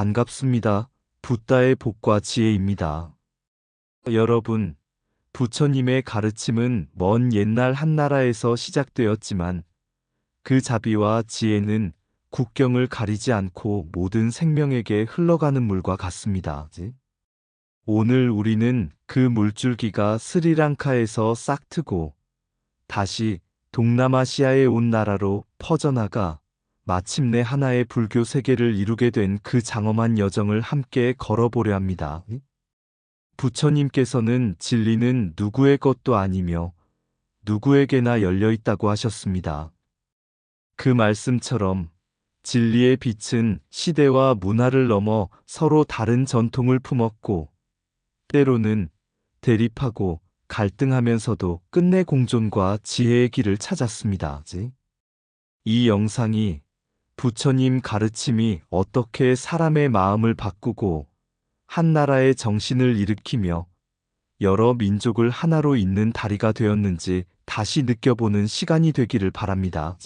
반갑습니다. 붓다의 복과 지혜입니다. 여러분, 부처님의 가르침은 먼 옛날 한나라에서 시작되었지만 그 자비와 지혜는 국경을 가리지 않고 모든 생명에게 흘러가는 물과 같습니다. 오늘 우리는 그 물줄기가 스리랑카에서 싹트고 다시 동남아시아에 온 나라로 퍼져나가 마침내 하나의 불교 세계를 이루게 된 그 장엄한 여정을 함께 걸어보려 합니다. 부처님께서는 진리는 누구의 것도 아니며 누구에게나 열려 있다고 하셨습니다. 그 말씀처럼 진리의 빛은 시대와 문화를 넘어 서로 다른 전통을 품었고 때로는 대립하고 갈등하면서도 끝내 공존과 지혜의 길을 찾았습니다. 이 영상이 부처님 가르침이 어떻게 사람의 마음을 바꾸고 한 나라의 정신을 일으키며 여러 민족을 하나로 잇는 다리가 되었는지 다시 느껴보는 시간이 되기를 바랍니다.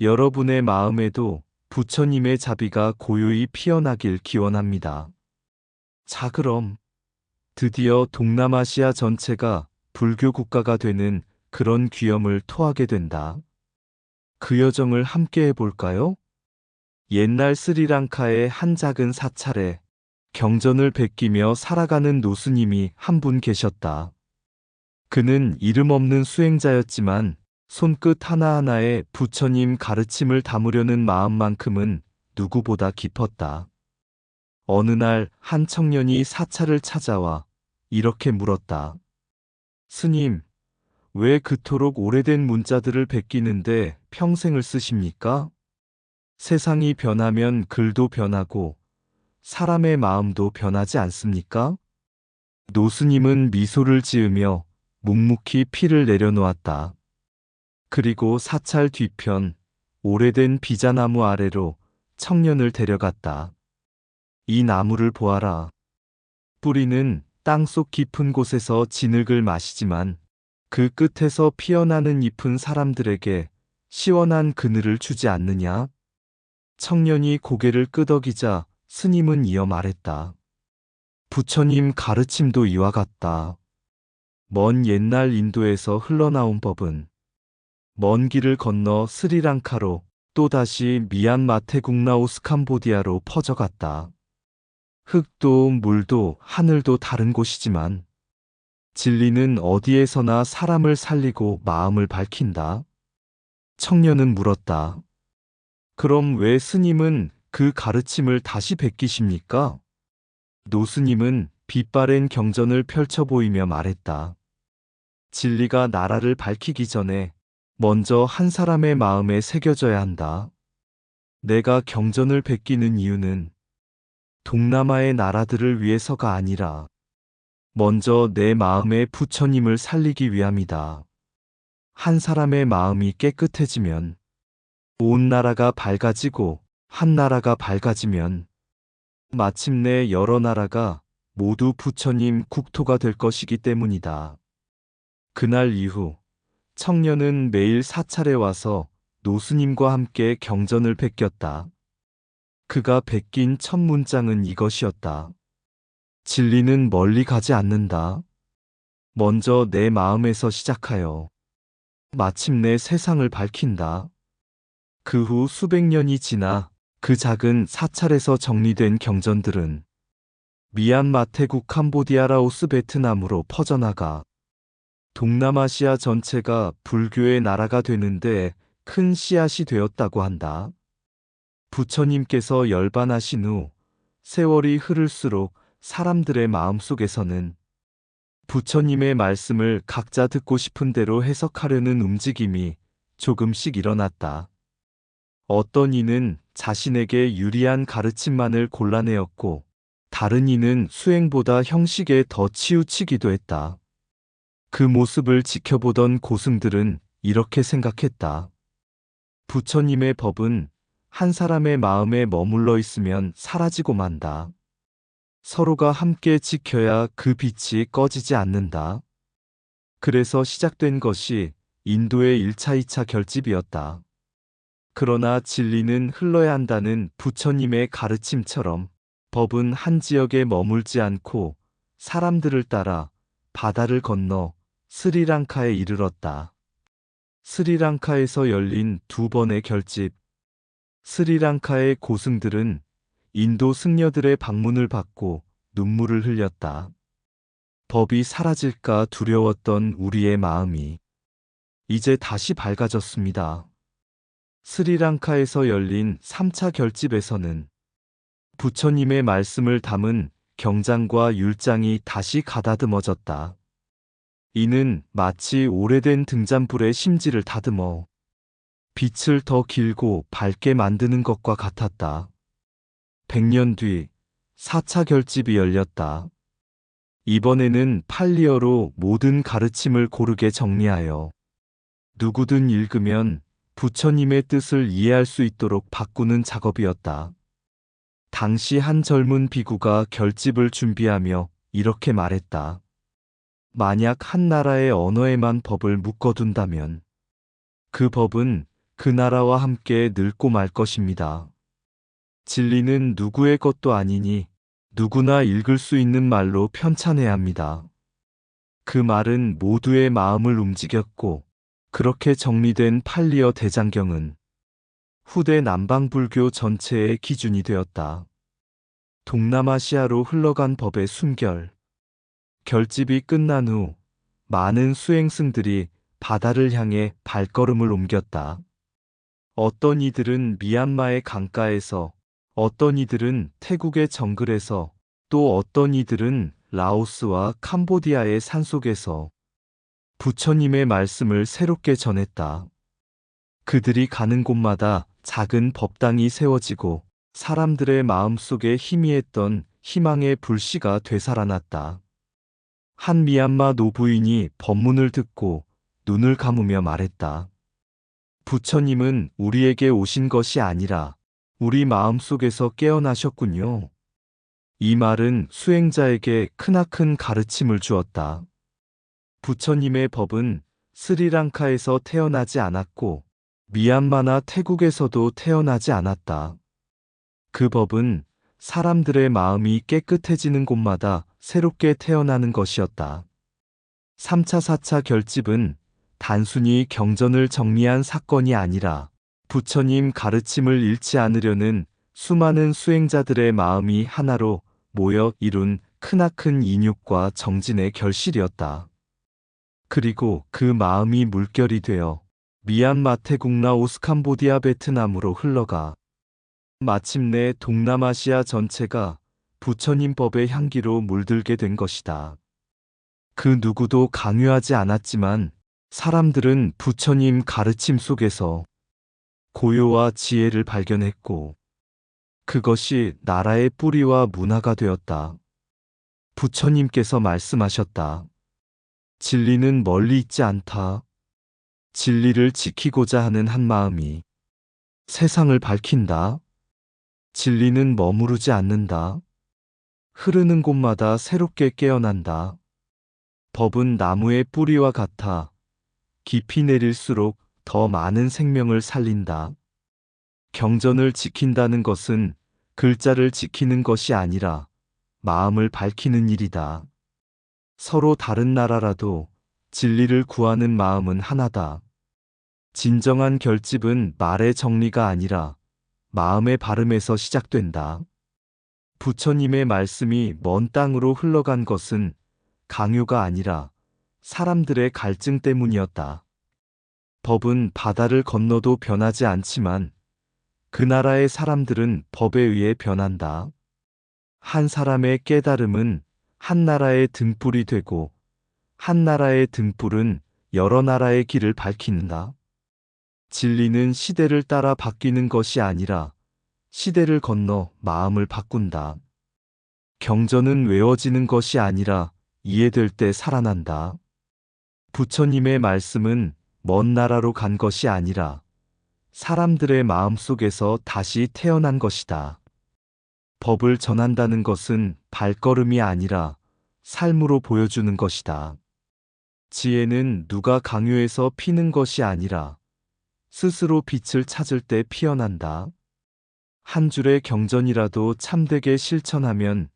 여러분의 마음에도 부처님의 자비가 고요히 피어나길 기원합니다. 자, 그럼 드디어 동남아시아 전체가 불교 국가가 되는 그런 귀염을 토하게 된다. 그 여정을 함께 해볼까요? 옛날 스리랑카의 한 작은 사찰에 경전을 베끼며 살아가는 노스님이 한 분 계셨다. 그는 이름 없는 수행자였지만 손끝 하나하나에 부처님 가르침을 담으려는 마음만큼은 누구보다 깊었다. 어느 날 한 청년이 사찰을 찾아와 이렇게 물었다. 스님, 왜 그토록 오래된 문자들을 베끼는데 평생을 쓰십니까? 세상이 변하면 글도 변하고 사람의 마음도 변하지 않습니까? 노스님은 미소를 지으며 묵묵히 피를 내려놓았다. 그리고 사찰 뒤편 오래된 비자나무 아래로 청년을 데려갔다. 이 나무를 보아라. 뿌리는 땅속 깊은 곳에서 진흙을 마시지만 그 끝에서 피어나는 잎은 사람들에게 시원한 그늘을 주지 않느냐? 청년이 고개를 끄덕이자 스님은 이어 말했다. 부처님 가르침도 이와 같다. 먼 옛날 인도에서 흘러나온 법은 먼 길을 건너 스리랑카로 또다시 미얀마 태국 라오스 캄보디아로 퍼져갔다. 흙도 물도 하늘도 다른 곳이지만 진리는 어디에서나 사람을 살리고 마음을 밝힌다. 청년은 물었다. 그럼 왜 스님은 그 가르침을 다시 베끼십니까? 노스님은 빛바랜 경전을 펼쳐 보이며 말했다. 진리가 나라를 밝히기 전에 먼저 한 사람의 마음에 새겨져야 한다. 내가 경전을 베끼는 이유는 동남아의 나라들을 위해서가 아니라 먼저 내 마음에 부처님을 살리기 위함이다. 한 사람의 마음이 깨끗해지면 온 나라가 밝아지고 한 나라가 밝아지면 마침내 여러 나라가 모두 부처님 국토가 될 것이기 때문이다. 그날 이후 청년은 매일 사찰에 와서 노스님과 함께 경전을 베꼈다. 그가 베낀 첫 문장은 이것이었다. 진리는 멀리 가지 않는다. 먼저 내 마음에서 시작하여 마침내 세상을 밝힌다. 그 후 수백 년이 지나 그 작은 사찰에서 정리된 경전들은 미얀마 태국 캄보디아 라오스 베트남으로 퍼져나가 동남아시아 전체가 불교의 나라가 되는데 큰 씨앗이 되었다고 한다. 부처님께서 열반하신 후 세월이 흐를수록 사람들의 마음속에서는 부처님의 말씀을 각자 듣고 싶은 대로 해석하려는 움직임이 조금씩 일어났다. 어떤 이는 자신에게 유리한 가르침만을 골라내었고 다른 이는 수행보다 형식에 더 치우치기도 했다. 그 모습을 지켜보던 고승들은 이렇게 생각했다. 부처님의 법은 한 사람의 마음에 머물러 있으면 사라지고 만다. 서로가 함께 지켜야 그 빛이 꺼지지 않는다. 그래서 시작된 것이 인도의 1차, 2차 결집이었다. 그러나 진리는 흘러야 한다는 부처님의 가르침처럼 법은 한 지역에 머물지 않고 사람들을 따라 바다를 건너 스리랑카에 이르렀다. 스리랑카에서 열린 두 번의 결집. 스리랑카의 고승들은 인도 승려들의 방문을 받고 눈물을 흘렸다. 법이 사라질까 두려웠던 우리의 마음이 이제 다시 밝아졌습니다. 스리랑카에서 열린 3차 결집에서는 부처님의 말씀을 담은 경장과 율장이 다시 가다듬어졌다. 이는 마치 오래된 등잔불의 심지를 다듬어 빛을 더 길고 밝게 만드는 것과 같았다. 100년 뒤 4차 결집이 열렸다. 이번에는 팔리어로 모든 가르침을 고르게 정리하여 누구든 읽으면 부처님의 뜻을 이해할 수 있도록 바꾸는 작업이었다. 당시 한 젊은 비구가 결집을 준비하며 이렇게 말했다. 만약 한 나라의 언어에만 법을 묶어둔다면 그 법은 그 나라와 함께 늙고 말 것입니다. 진리는 누구의 것도 아니니 누구나 읽을 수 있는 말로 편찬해야 합니다. 그 말은 모두의 마음을 움직였고 그렇게 정리된 팔리어 대장경은 후대 남방불교 전체의 기준이 되었다. 동남아시아로 흘러간 법의 숨결. 결집이 끝난 후 많은 수행승들이 바다를 향해 발걸음을 옮겼다. 어떤 이들은 미얀마의 강가에서, 어떤 이들은 태국의 정글에서, 또 어떤 이들은 라오스와 캄보디아의 산속에서 부처님의 말씀을 새롭게 전했다. 그들이 가는 곳마다 작은 법당이 세워지고 사람들의 마음속에 희미했던 희망의 불씨가 되살아났다. 한 미얀마 노부인이 법문을 듣고 눈을 감으며 말했다. 부처님은 우리에게 오신 것이 아니라 우리 마음속에서 깨어나셨군요. 이 말은 수행자에게 크나큰 가르침을 주었다. 부처님의 법은 스리랑카에서 태어나지 않았고 미얀마나 태국에서도 태어나지 않았다. 그 법은 사람들의 마음이 깨끗해지는 곳마다 새롭게 태어나는 것이었다. 3차, 4차 결집은 단순히 경전을 정리한 사건이 아니라 부처님 가르침을 잃지 않으려는 수많은 수행자들의 마음이 하나로 모여 이룬 크나큰 인육과 정진의 결실이었다. 그리고 그 마음이 물결이 되어 미얀마, 태국, 라오스, 캄보디아, 베트남으로 흘러가 마침내 동남아시아 전체가 부처님 법의 향기로 물들게 된 것이다. 그 누구도 강요하지 않았지만 사람들은 부처님 가르침 속에서 고요와 지혜를 발견했고 그것이 나라의 뿌리와 문화가 되었다. 부처님께서 말씀하셨다. 진리는 멀리 있지 않다. 진리를 지키고자 하는 한 마음이 세상을 밝힌다. 진리는 머무르지 않는다. 흐르는 곳마다 새롭게 깨어난다. 법은 나무의 뿌리와 같아 깊이 내릴수록 더 많은 생명을 살린다. 경전을 지킨다는 것은 글자를 지키는 것이 아니라 마음을 밝히는 일이다. 서로 다른 나라라도 진리를 구하는 마음은 하나다. 진정한 결집은 말의 정리가 아니라 마음의 발음에서 시작된다. 부처님의 말씀이 먼 땅으로 흘러간 것은 강요가 아니라 사람들의 갈증 때문이었다. 법은 바다를 건너도 변하지 않지만 그 나라의 사람들은 법에 의해 변한다. 한 사람의 깨달음은 한 나라의 등불이 되고 한 나라의 등불은 여러 나라의 길을 밝힌다. 진리는 시대를 따라 바뀌는 것이 아니라 시대를 건너 마음을 바꾼다. 경전은 외워지는 것이 아니라 이해될 때 살아난다. 부처님의 말씀은 먼 나라로 간 것이 아니라 사람들의 마음 속에서 다시 태어난 것이다. 법을 전한다는 것은 발걸음이 아니라 삶으로 보여주는 것이다. 지혜는 누가 강요해서 피는 것이 아니라 스스로 빛을 찾을 때 피어난다. 한 줄의 경전이라도 참되게 실천하면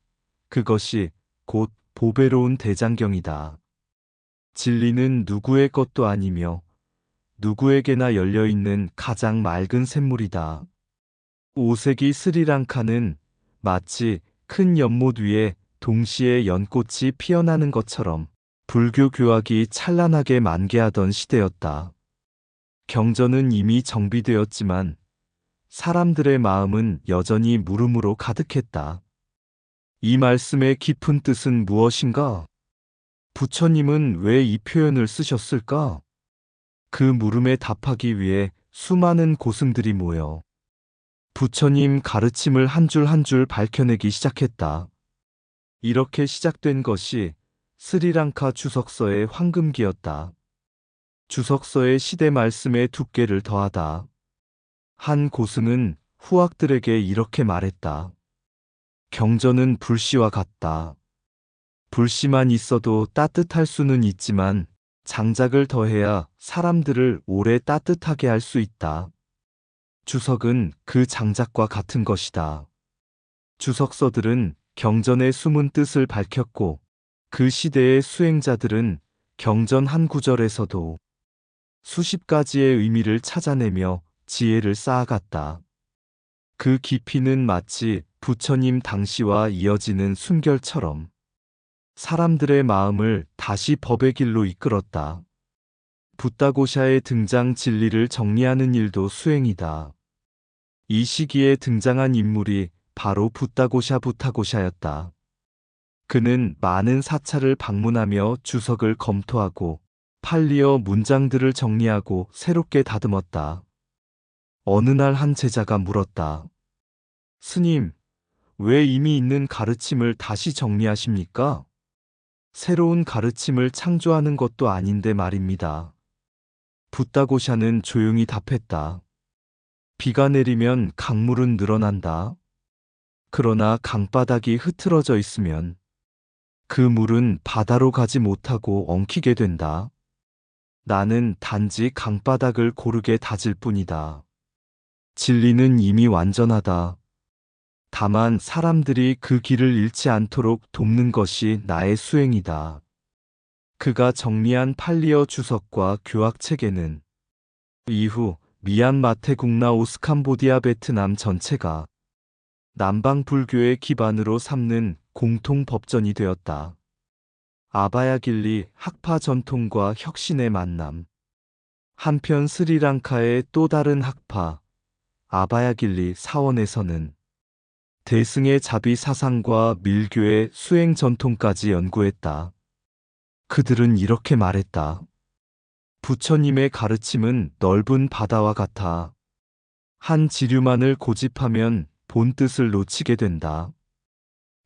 그것이 곧 보배로운 대장경이다. 진리는 누구의 것도 아니며 누구에게나 열려있는 가장 맑은 샘물이다. 5세기 스리랑카는 마치 큰 연못 위에 동시에 연꽃이 피어나는 것처럼 불교 교학이 찬란하게 만개하던 시대였다. 경전은 이미 정비되었지만 사람들의 마음은 여전히 물음으로 가득했다. 이 말씀의 깊은 뜻은 무엇인가? 부처님은 왜 이 표현을 쓰셨을까? 그 물음에 답하기 위해 수많은 고승들이 모여 부처님 가르침을 한 줄 한 줄 밝혀내기 시작했다. 이렇게 시작된 것이 스리랑카 주석서의 황금기였다. 주석서의 시대 말씀의 두께를 더하다. 한 고승은 후학들에게 이렇게 말했다. 경전은 불씨와 같다. 불씨만 있어도 따뜻할 수는 있지만 장작을 더해야 사람들을 오래 따뜻하게 할 수 있다. 주석은 그 장작과 같은 것이다. 주석서들은 경전의 숨은 뜻을 밝혔고 그 시대의 수행자들은 경전 한 구절에서도 수십 가지의 의미를 찾아내며 지혜를 쌓아갔다. 그 깊이는 마치 부처님 당시와 이어지는 순결처럼 사람들의 마음을 다시 법의 길로 이끌었다. 붓다고샤의 등장 진리를 정리하는 일도 수행이다. 이 시기에 등장한 인물이 바로 붓다고샤였다. 그는 많은 사찰을 방문하며 주석을 검토하고 팔리어 문장들을 정리하고 새롭게 다듬었다. 어느 날 한 제자가 물었다. 스님, 왜 이미 있는 가르침을 다시 정리하십니까? 새로운 가르침을 창조하는 것도 아닌데 말입니다. 붓다고샤는 조용히 답했다. 비가 내리면 강물은 늘어난다. 그러나 강바닥이 흐트러져 있으면 그 물은 바다로 가지 못하고 엉키게 된다. 나는 단지 강바닥을 고르게 다질 뿐이다. 진리는 이미 완전하다. 다만 사람들이 그 길을 잃지 않도록 돕는 것이 나의 수행이다. 그가 정리한 팔리어 주석과 교학 체계는 이후 미얀마 태국나 오스캄보디아 베트남 전체가 남방 불교의 기반으로 삼는 공통 법전이 되었다. 아바야길리 학파 전통과 혁신의 만남. 한편 스리랑카의 또 다른 학파 아바야길리 사원에서는 대승의 자비 사상과 밀교의 수행 전통까지 연구했다. 그들은 이렇게 말했다. 부처님의 가르침은 넓은 바다와 같아. 한 지류만을 고집하면 본 뜻을 놓치게 된다.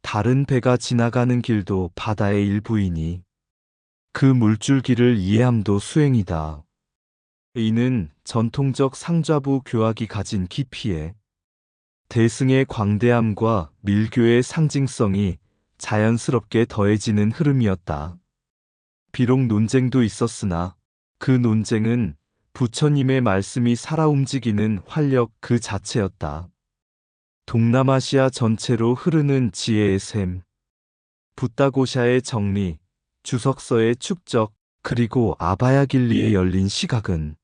다른 배가 지나가는 길도 바다의 일부이니 그 물줄기를 이해함도 수행이다. 이는 전통적 상좌부 교학이 가진 깊이에 대승의 광대함과 밀교의 상징성이 자연스럽게 더해지는 흐름이었다. 비록 논쟁도 있었으나 그 논쟁은 부처님의 말씀이 살아 움직이는 활력 그 자체였다. 동남아시아 전체로 흐르는 지혜의 샘, 붓다고샤의 정리, 주석서의 축적, 그리고 아바야길리에 열린 시각은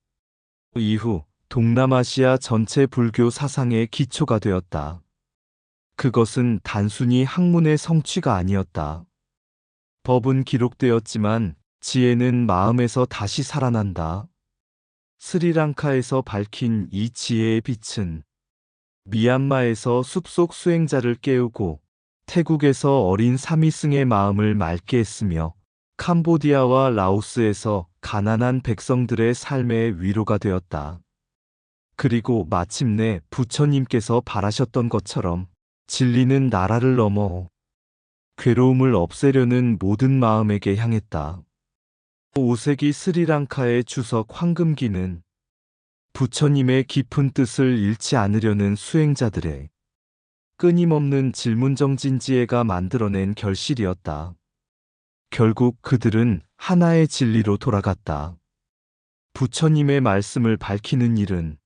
이후 동남아시아 전체 불교 사상의 기초가 되었다. 그것은 단순히 학문의 성취가 아니었다. 법은 기록되었지만 지혜는 마음에서 다시 살아난다. 스리랑카에서 밝힌 이 지혜의 빛은 미얀마에서 숲속 수행자를 깨우고 태국에서 어린 사미승의 마음을 맑게 했으며 캄보디아와 라오스에서 가난한 백성들의 삶의 위로가 되었다. 그리고 마침내 부처님께서 바라셨던 것처럼 진리는 나라를 넘어 괴로움을 없애려는 모든 마음에게 향했다. 5세기 스리랑카의 주석 황금기는 부처님의 깊은 뜻을 잃지 않으려는 수행자들의 끊임없는 질문정진지혜가 만들어낸 결실이었다. 결국 그들은 하나의 진리로 돌아갔다. 부처님의 말씀을 밝히는 일은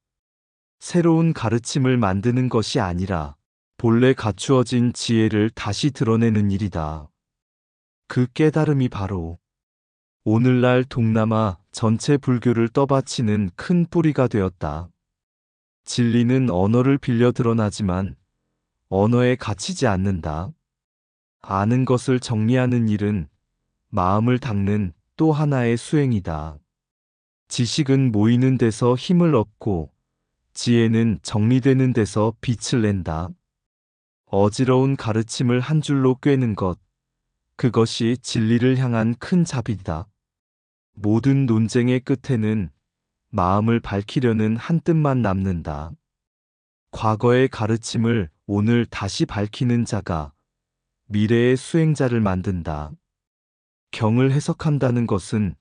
새로운 가르침을 만드는 것이 아니라 본래 갖추어진 지혜를 다시 드러내는 일이다. 그 깨달음이 바로 오늘날 동남아 전체 불교를 떠받치는 큰 뿌리가 되었다. 진리는 언어를 빌려 드러나지만 언어에 갇히지 않는다. 아는 것을 정리하는 일은 마음을 닦는 또 하나의 수행이다. 지식은 모이는 데서 힘을 얻고 지혜는 정리되는 데서 빛을 낸다. 어지러운 가르침을 한 줄로 꿰는 것, 그것이 진리를 향한 큰 자비다. 모든 논쟁의 끝에는 마음을 밝히려는 한 뜻만 남는다. 과거의 가르침을 오늘 다시 밝히는 자가 미래의 수행자를 만든다. 경을 해석한다는 것은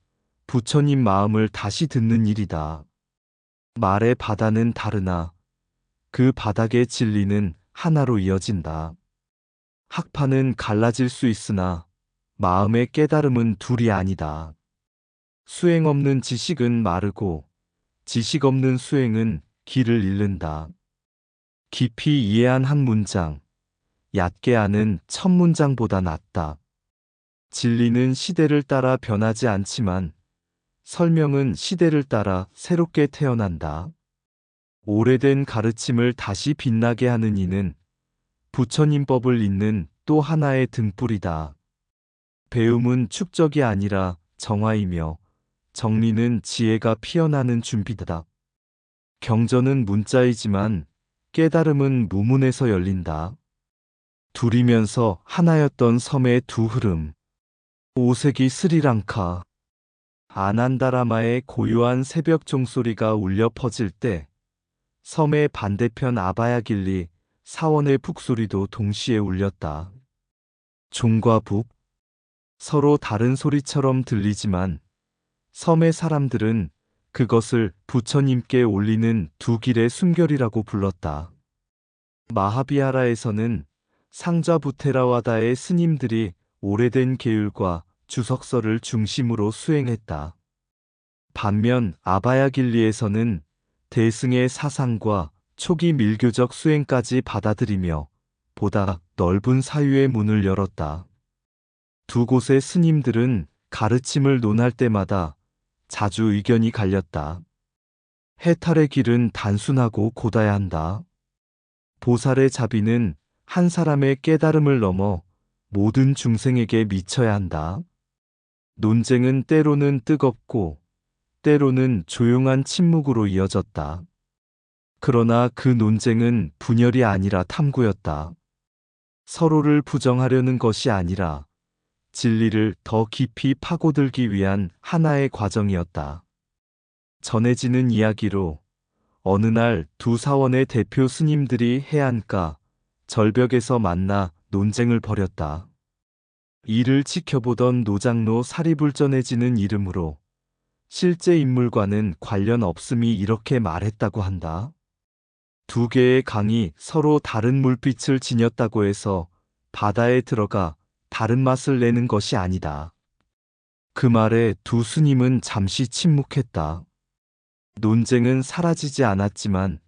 부처님 마음을 다시 듣는 일이다. 말의 바다는 다르나 그 바닥의 진리는 하나로 이어진다. 학파는 갈라질 수 있으나 마음의 깨달음은 둘이 아니다. 수행 없는 지식은 마르고 지식 없는 수행은 길을 잃는다. 깊이 이해한 한 문장, 얕게 아는 천 문장보다 낫다. 진리는 시대를 따라 변하지 않지만 설명은 시대를 따라 새롭게 태어난다. 오래된 가르침을 다시 빛나게 하는 이는 부처님 법을 잇는 또 하나의 등불이다. 배움은 축적이 아니라 정화이며 정리는 지혜가 피어나는 준비다. 경전은 문자이지만 깨달음은 무문에서 열린다. 둘이면서 하나였던 섬의 두 흐름. 5세기 스리랑카 아난다라마의 고요한 새벽 종소리가 울려 퍼질 때 섬의 반대편 아바야길리 사원의 북소리도 동시에 울렸다. 종과 북, 서로 다른 소리처럼 들리지만 섬의 사람들은 그것을 부처님께 올리는 두 길의 숨결이라고 불렀다. 마하비하라에서는 상좌부테라와다의 스님들이 오래된 계율과 주석서를 중심으로 수행했다. 반면 아바야길리에서는 대승의 사상과 초기 밀교적 수행까지 받아들이며 보다 넓은 사유의 문을 열었다. 두 곳의 스님들은 가르침을 논할 때마다 자주 의견이 갈렸다. 해탈의 길은 단순하고 곧아야 한다. 보살의 자비는 한 사람의 깨달음을 넘어 모든 중생에게 미쳐야 한다. 논쟁은 때로는 뜨겁고 때로는 조용한 침묵으로 이어졌다. 그러나 그 논쟁은 분열이 아니라 탐구였다. 서로를 부정하려는 것이 아니라 진리를 더 깊이 파고들기 위한 하나의 과정이었다. 전해지는 이야기로 어느 날 두 사원의 대표 스님들이 해안가 절벽에서 만나 논쟁을 벌였다. 이를 지켜보던 노장로 사리불전해지는 이름으로 실제 인물과는 관련 없음이 이렇게 말했다고 한다. 두 개의 강이 서로 다른 물빛을 지녔다고 해서 바다에 들어가 다른 맛을 내는 것이 아니다. 그 말에 두 스님은 잠시 침묵했다. 논쟁은 사라지지 않았지만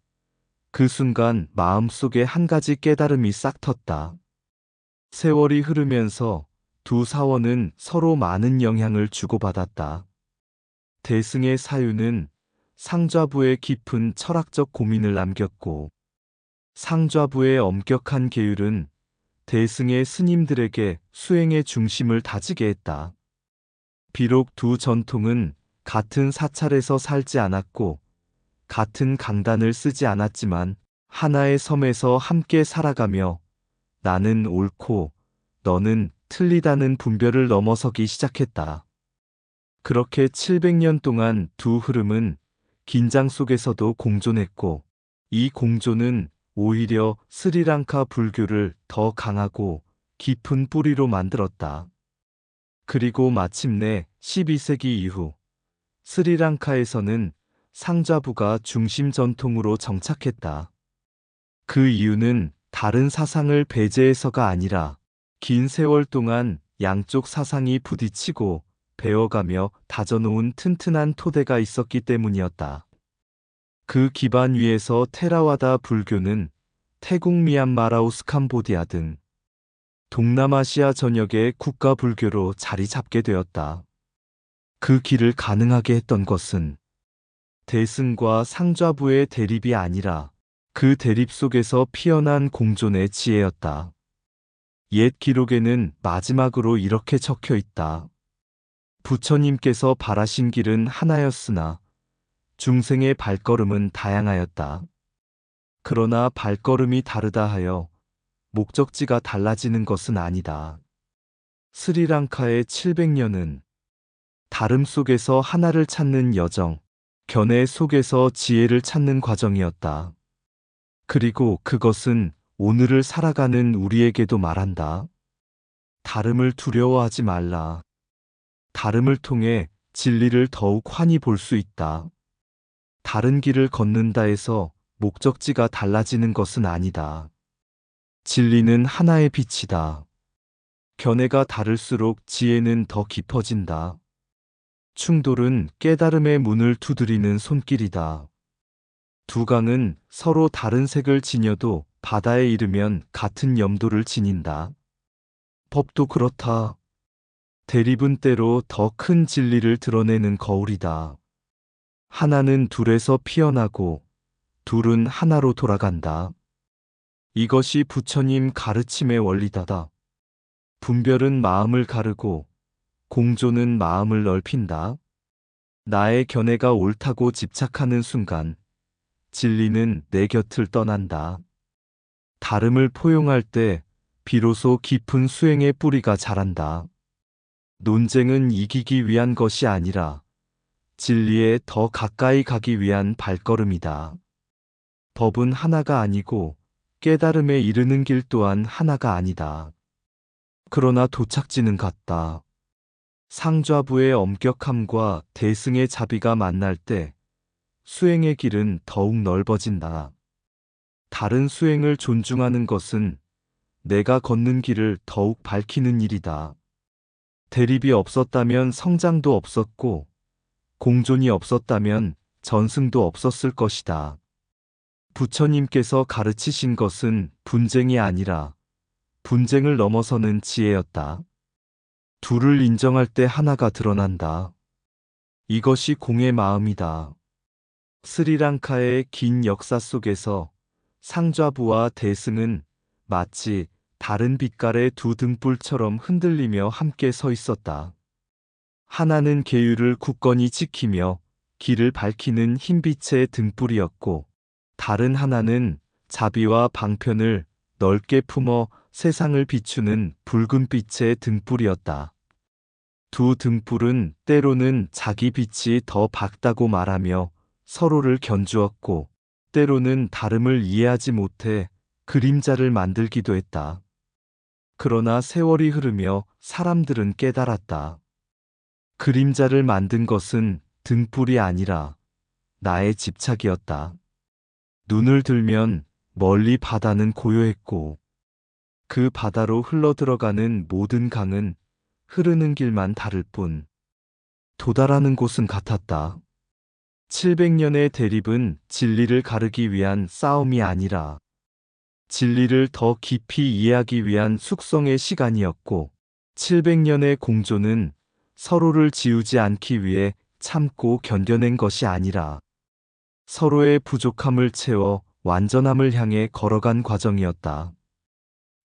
그 순간 마음속에 한 가지 깨달음이 싹 텄다. 세월이 흐르면서 두 사원은 서로 많은 영향을 주고받았다. 대승의 사유는 상좌부의 깊은 철학적 고민을 남겼고 상좌부의 엄격한 계율은 대승의 스님들에게 수행의 중심을 다지게 했다. 비록 두 전통은 같은 사찰에서 살지 않았고 같은 강단을 쓰지 않았지만 하나의 섬에서 함께 살아가며 나는 옳고 너는 틀리다는 분별을 넘어서기 시작했다. 그렇게 700년 동안 두 흐름은 긴장 속에서도 공존했고 이 공존은 오히려 스리랑카 불교를 더 강하고 깊은 뿌리로 만들었다. 그리고 마침내 12세기 이후 스리랑카에서는 상좌부가 중심 전통으로 정착했다. 그 이유는 다른 사상을 배제해서가 아니라 긴 세월 동안 양쪽 사상이 부딪히고 배워가며 다져놓은 튼튼한 토대가 있었기 때문이었다. 그 기반 위에서 테라와다 불교는 태국, 미얀마, 라오스, 캄보디아 등 동남아시아 전역의 국가 불교로 자리 잡게 되었다. 그 길을 가능하게 했던 것은 대승과 상좌부의 대립이 아니라 그 대립 속에서 피어난 공존의 지혜였다. 옛 기록에는 마지막으로 이렇게 적혀 있다. 부처님께서 바라신 길은 하나였으나 중생의 발걸음은 다양하였다. 그러나 발걸음이 다르다 하여 목적지가 달라지는 것은 아니다. 스리랑카의 700년은 다름 속에서 하나를 찾는 여정, 견해 속에서 지혜를 찾는 과정이었다. 그리고 그것은 오늘을 살아가는 우리에게도 말한다. 다름을 두려워하지 말라. 다름을 통해 진리를 더욱 환히 볼 수 있다. 다른 길을 걷는다 해서 목적지가 달라지는 것은 아니다. 진리는 하나의 빛이다. 견해가 다를수록 지혜는 더 깊어진다. 충돌은 깨달음의 문을 두드리는 손길이다. 두 강은 서로 다른 색을 지녀도 바다에 이르면 같은 염도를 지닌다. 법도 그렇다. 대립은 때로 더 큰 진리를 드러내는 거울이다. 하나는 둘에서 피어나고 둘은 하나로 돌아간다. 이것이 부처님 가르침의 원리다다. 분별은 마음을 가르고 공존은 마음을 넓힌다. 나의 견해가 옳다고 집착하는 순간 진리는 내 곁을 떠난다. 다름을 포용할 때 비로소 깊은 수행의 뿌리가 자란다. 논쟁은 이기기 위한 것이 아니라 진리에 더 가까이 가기 위한 발걸음이다. 법은 하나가 아니고 깨달음에 이르는 길 또한 하나가 아니다. 그러나 도착지는 같다. 상좌부의 엄격함과 대승의 자비가 만날 때 수행의 길은 더욱 넓어진다. 다른 수행을 존중하는 것은 내가 걷는 길을 더욱 밝히는 일이다. 대립이 없었다면 성장도 없었고, 공존이 없었다면 전승도 없었을 것이다. 부처님께서 가르치신 것은 분쟁이 아니라 분쟁을 넘어서는 지혜였다. 둘을 인정할 때 하나가 드러난다. 이것이 공의 마음이다. 스리랑카의 긴 역사 속에서 상좌부와 대승은 마치 다른 빛깔의 두 등불처럼 흔들리며 함께 서 있었다. 하나는 계율을 굳건히 지키며 길을 밝히는 흰빛의 등불이었고, 다른 하나는 자비와 방편을 넓게 품어 세상을 비추는 붉은 빛의 등불이었다. 두 등불은 때로는 자기 빛이 더 밝다고 말하며 서로를 견주었고, 때로는 다름을 이해하지 못해 그림자를 만들기도 했다. 그러나 세월이 흐르며 사람들은 깨달았다. 그림자를 만든 것은 등불이 아니라 나의 집착이었다. 눈을 들면 멀리 바다는 고요했고, 그 바다로 흘러들어가는 모든 강은 흐르는 길만 다를 뿐 도달하는 곳은 같았다. 700년의 대립은 진리를 가르기 위한 싸움이 아니라 진리를 더 깊이 이해하기 위한 숙성의 시간이었고, 700년의 공존은 서로를 지우지 않기 위해 참고 견뎌낸 것이 아니라 서로의 부족함을 채워 완전함을 향해 걸어간 과정이었다.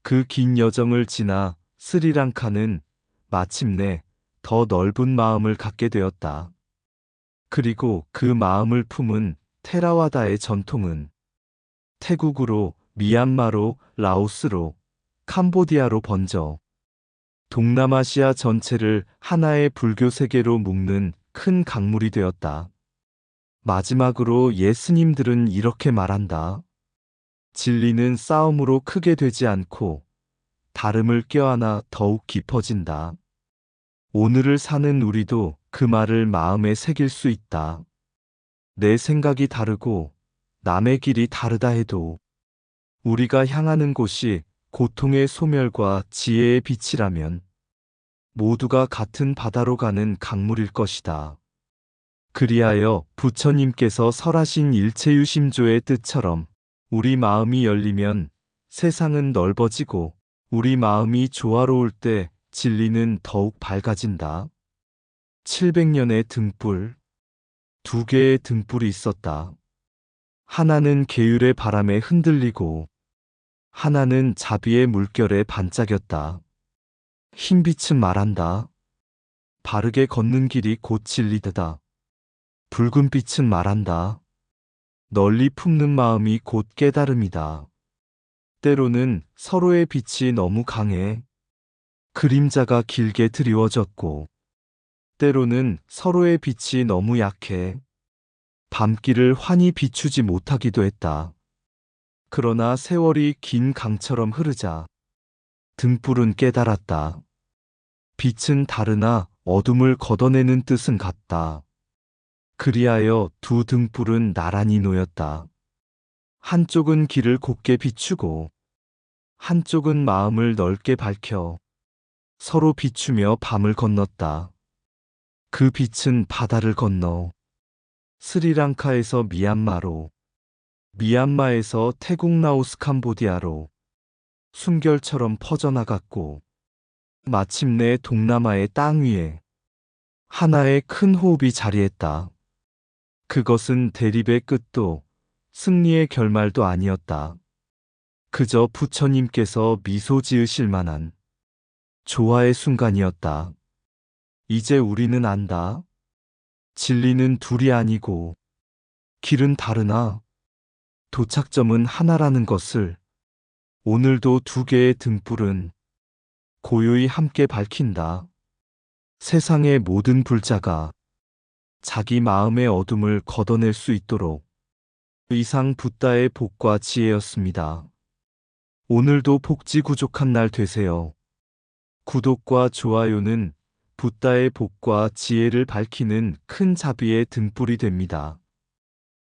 그 긴 여정을 지나 스리랑카는 마침내 더 넓은 마음을 갖게 되었다. 그리고 그 마음을 품은 테라와다의 전통은 태국으로, 미얀마로, 라오스로, 캄보디아로 번져 동남아시아 전체를 하나의 불교 세계로 묶는 큰 강물이 되었다. 마지막으로 예스님들은 이렇게 말한다. 진리는 싸움으로 크게 되지 않고 다름을 껴안아 더욱 깊어진다. 오늘을 사는 우리도 그 말을 마음에 새길 수 있다. 내 생각이 다르고 남의 길이 다르다 해도 우리가 향하는 곳이 고통의 소멸과 지혜의 빛이라면 모두가 같은 바다로 가는 강물일 것이다. 그리하여 부처님께서 설하신 일체유심조의 뜻처럼 우리 마음이 열리면 세상은 넓어지고 우리 마음이 조화로울 때 진리는 더욱 밝아진다. 700년의 등불. 두 개의 등불이 있었다. 하나는 계율의 바람에 흔들리고 하나는 자비의 물결에 반짝였다. 흰 빛은 말한다. 바르게 걷는 길이 곧 진리다. 붉은 빛은 말한다. 널리 품는 마음이 곧 깨달음이다. 때로는 서로의 빛이 너무 강해 그림자가 길게 드리워졌고, 때로는 서로의 빛이 너무 약해 밤길을 환히 비추지 못하기도 했다. 그러나 세월이 긴 강처럼 흐르자 등불은 깨달았다. 빛은 다르나 어둠을 걷어내는 뜻은 같다. 그리하여 두 등불은 나란히 놓였다. 한쪽은 길을 곱게 비추고 한쪽은 마음을 넓게 밝혀 서로 비추며 밤을 건넜다. 그 빛은 바다를 건너 스리랑카에서 미얀마로, 미얀마에서 태국 라오스 캄보디아로 숨결처럼 퍼져나갔고 마침내 동남아의 땅 위에 하나의 큰 호흡이 자리했다. 그것은 대립의 끝도 승리의 결말도 아니었다. 그저 부처님께서 미소 지으실 만한 조화의 순간이었다. 이제 우리는 안다. 진리는 둘이 아니고 길은 다르나 도착점은 하나라는 것을. 오늘도 두 개의 등불은 고요히 함께 밝힌다. 세상의 모든 불자가 자기 마음의 어둠을 걷어낼 수 있도록. 이상 붓다의 복과 지혜였습니다. 오늘도 복지 구족한 날 되세요. 구독과 좋아요는 붓다의 복과 지혜를 밝히는 큰 자비의 등불이 됩니다.